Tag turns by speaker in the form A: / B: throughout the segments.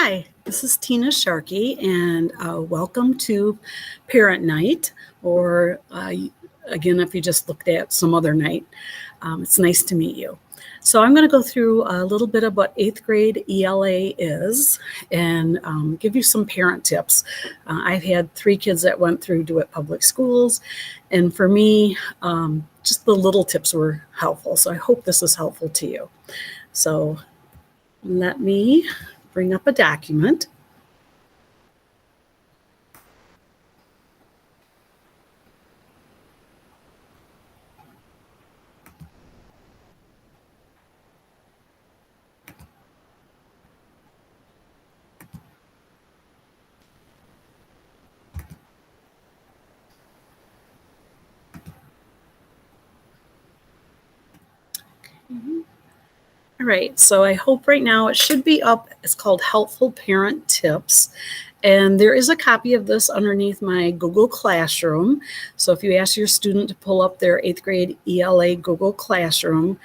A: Hi, this is Tina Sharkey, and welcome to Parent Night, or again, if you just looked at some other night, it's nice to meet you. So I'm going to go through a little bit of what 8th grade ELA is and give you some parent tips. I've had 3 kids that went through DeWitt Public Schools, and for me, just the little tips were helpful. So I hope this is helpful to you. So let me bring up a document. All right, so I hope right now it should be up. It's called Helpful Parent Tips. And there is a copy of this underneath my Google Classroom. So if you ask your student to pull up their 8th grade ELA Google Classroom,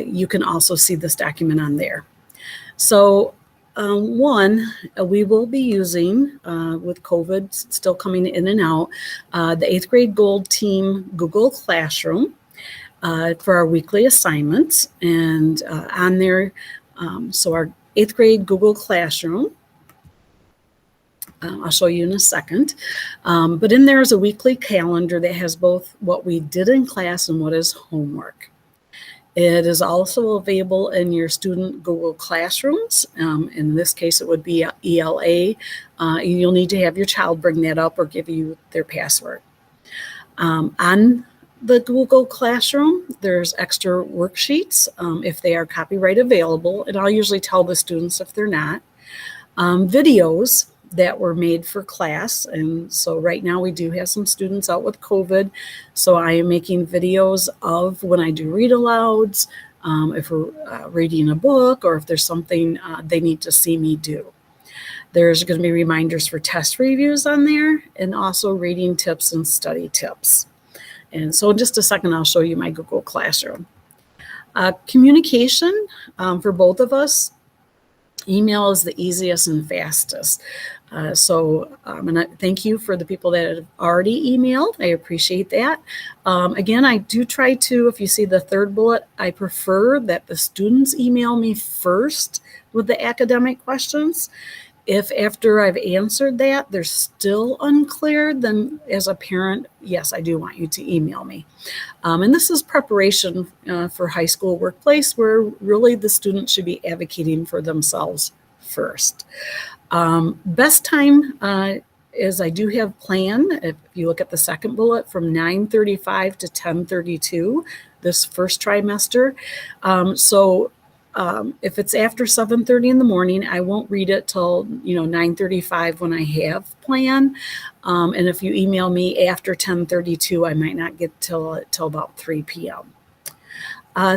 A: you can also see this document on there. So we will be using, with COVID still coming in and out, the 8th grade Gold Team Google Classroom. For our weekly assignments, and on there, so our 8th grade Google Classroom, I'll show you in a second, but in there is a weekly calendar that has both what we did in class and what is homework. It is also available in your student Google Classrooms. In this case, it would be ELA. You'll need to have your child bring that up or give you their password. On the Google Classroom, there's extra worksheets if they are copyright available, and I'll usually tell the students if they're not. Videos that were made for class, and so right now we do have some students out with COVID, so I am making videos of when I do read alouds, if we're reading a book, or if there's something they need to see me do. There's going to be reminders for test reviews on there, and also reading tips and study tips. And so in just a second, I'll show you my Google Classroom. Communication for both of us, email is the easiest and fastest. So I'm going to thank you for the people that have already emailed. I appreciate that. Again, I do try to, if you see the third bullet, I prefer that the students email me first with the academic questions. If after I've answered that, they're still unclear, then as a parent, yes, I do want you to email me. And this is preparation for high school workplace, where really the student should be advocating for themselves first. Best time is I do have planned, if you look at the second bullet, from 9:35 to 10:32 this first trimester. If it's after 7:30 in the morning, I won't read it till 9:35 when I have planned. And if you email me after 10:32, I might not get till about 3 p.m.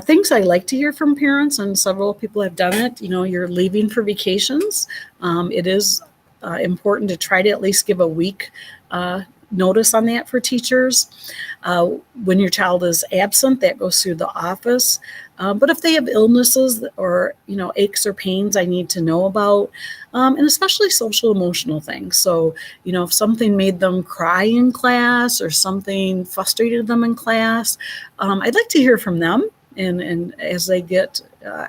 A: Things I like to hear from parents, and several people have done it. You're leaving for vacations. It is important to try to at least give a week notice on that for teachers. When your child is absent, that goes through the office. But if they have illnesses or aches or pains I need to know about, and especially social emotional things. So if something made them cry in class or something frustrated them in class, I'd like to hear from them. And as they get,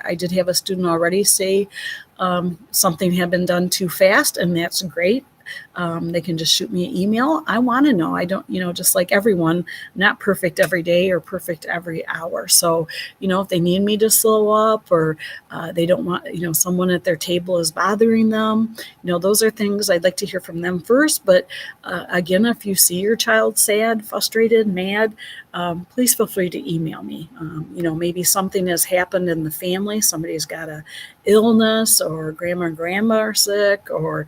A: I did have a student already say something had been done too fast, and that's great. They can just shoot me an email. I want to know. I don't, just like everyone, not perfect every day or perfect every hour. So, if they need me to slow up, or they don't want, someone at their table is bothering them, those are things I'd like to hear from them first. But again, if you see your child sad, frustrated, mad, please feel free to email me. Maybe something has happened in the family. Somebody's got a illness, or grandma and grandma are sick, or,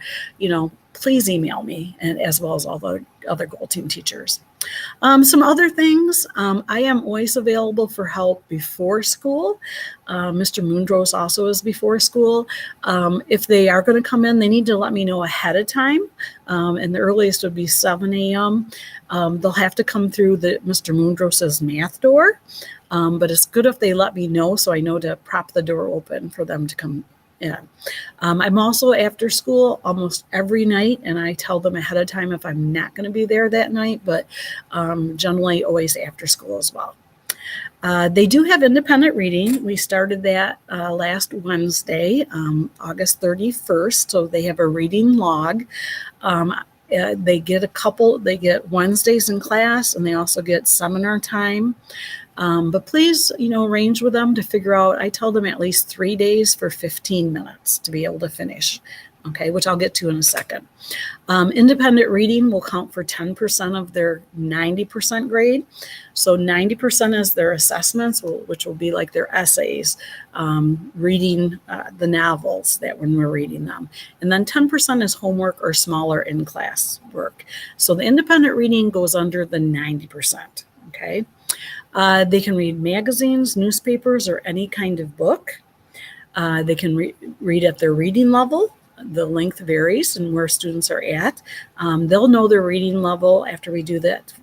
A: please email me, and as well as all the other Gold Team teachers. Some other things, I am always available for help before school. Mr. Moondrose also is before school. If they are going to come in, they need to let me know ahead of time, and the earliest would be 7 a.m. They'll have to come through Mr. Moondrose's math door, but it's good if they let me know so I know to prop the door open for them to come Yeah. I'm also after school almost every night, and I tell them ahead of time if I'm not going to be there that night, but generally always after school as well. They do have independent reading. We started that last Wednesday, August 31st. So they have a reading log. They get Wednesdays in class, and they also get seminar time. But please, arrange with them to figure out, I tell them at least 3 days for 15 minutes to be able to finish, okay, which I'll get to in a second. Independent reading will count for 10% of their 90% grade. So 90% is their assessments, which will be like their essays, reading the novels that when we're reading them. And then 10% is homework or smaller in-class work. So the independent reading goes under the 90%, okay? They can read magazines, newspapers, or any kind of book. They can read at their reading level. The length varies and where students are at. They'll know their reading level after we do that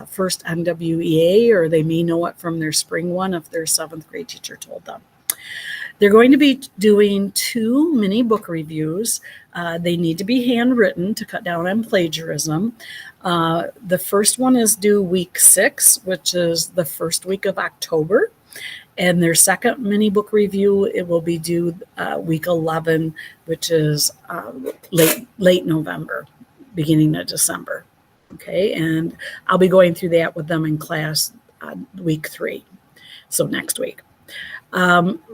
A: first MWEA, or they may know it from their spring one if their 7th grade teacher told them. They're going to be doing 2 mini book reviews. They need to be handwritten to cut down on plagiarism. The first one is due week 6, which is the first week of October. And their second mini book review, it will be due week 11, which is late November, beginning of December. Okay, and I'll be going through that with them in class week 3, so next week.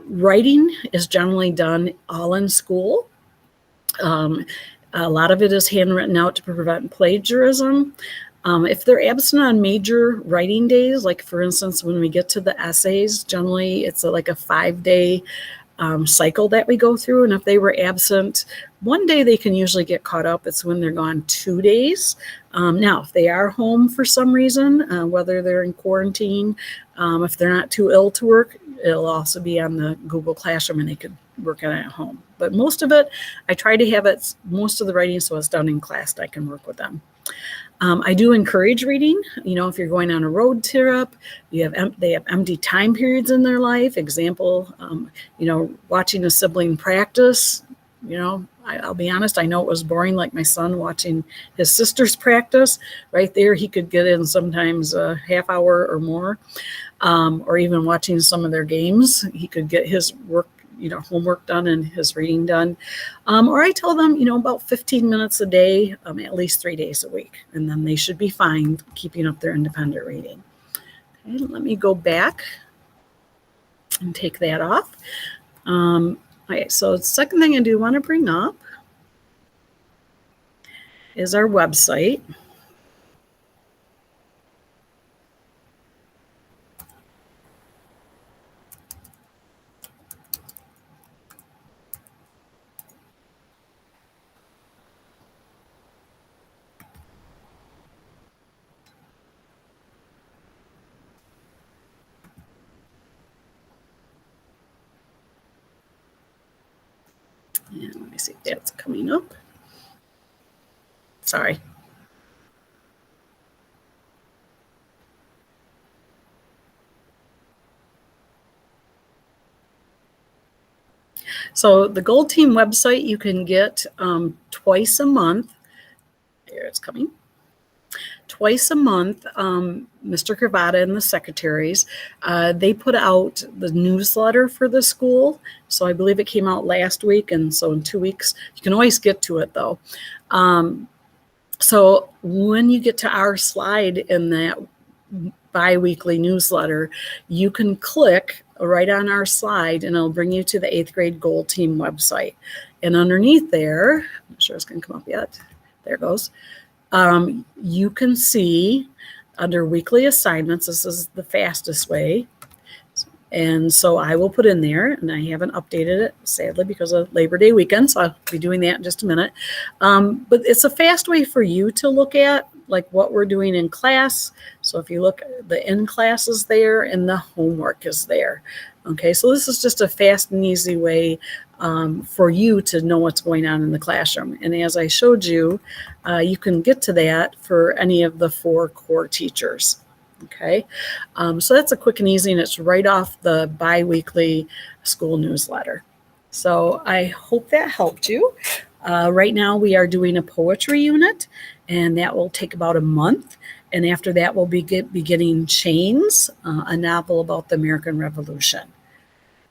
A: Writing is generally done all in school. A lot of it is handwritten out to prevent plagiarism. If they're absent on major writing days, like for instance, when we get to the essays, generally it's like a 5-day cycle that we go through. And if they were absent one day, they can usually get caught up. It's when they're gone 2 days. Now, if they are home for some reason, whether they're in quarantine, if they're not too ill to work, it'll also be on the Google Classroom and they could work on it at home. But most of it, I try to have it, most of the writing, so it's done in class, I can work with them. I do encourage reading. If you're going on a road trip, they have empty time periods in their life. Example, watching a sibling practice. I'll be honest, I know it was boring, like my son watching his sister's practice. Right there, he could get in sometimes a half hour or more, or even watching some of their games. He could get his work, homework done and his reading done. Or I tell them, about 15 minutes a day, at least 3 days a week, and then they should be fine keeping up their independent reading. Okay, let me go back and take that off. Okay, so the second thing I do want to bring up is our website. And let me see if that's coming up. Sorry. So the Gold Team website you can get twice a month. Here it's coming. Twice a month, Mr. Cravata and the secretaries, they put out the newsletter for the school. So I believe it came out last week, and so in 2 weeks, you can always get to it though. So when you get to our slide in that bi-weekly newsletter, you can click right on our slide and it'll bring you to the 8th grade Gold Team website. And underneath there, I'm not sure it's going to come up yet. There it goes. You can see under weekly assignments, this is the fastest way. And so I will put in there, and I haven't updated it, sadly, because of Labor Day weekend. So I'll be doing that in just a minute. But it's a fast way for you to look at like what we're doing in class. So if you look, the in class is there and the homework is there. Okay, so this is just a fast and easy way for you to know what's going on in the classroom. And as I showed you, you can get to that for any of the 4 core teachers. Okay, so that's a quick and easy, and it's right off the bi-weekly school newsletter. So I hope that helped you. Right now we are doing a poetry unit, and that will take about a month. And after that, we'll be getting Chains, a novel about the American Revolution.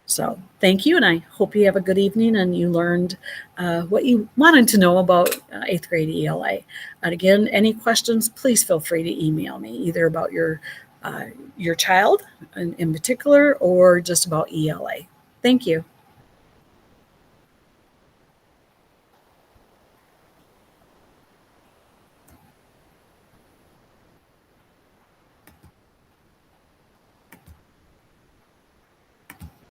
A: So thank you, and I hope you have a good evening and you learned what you wanted to know about 8th grade ELA. And again, any questions, please feel free to email me, either about your child in particular or just about ELA. Thank you.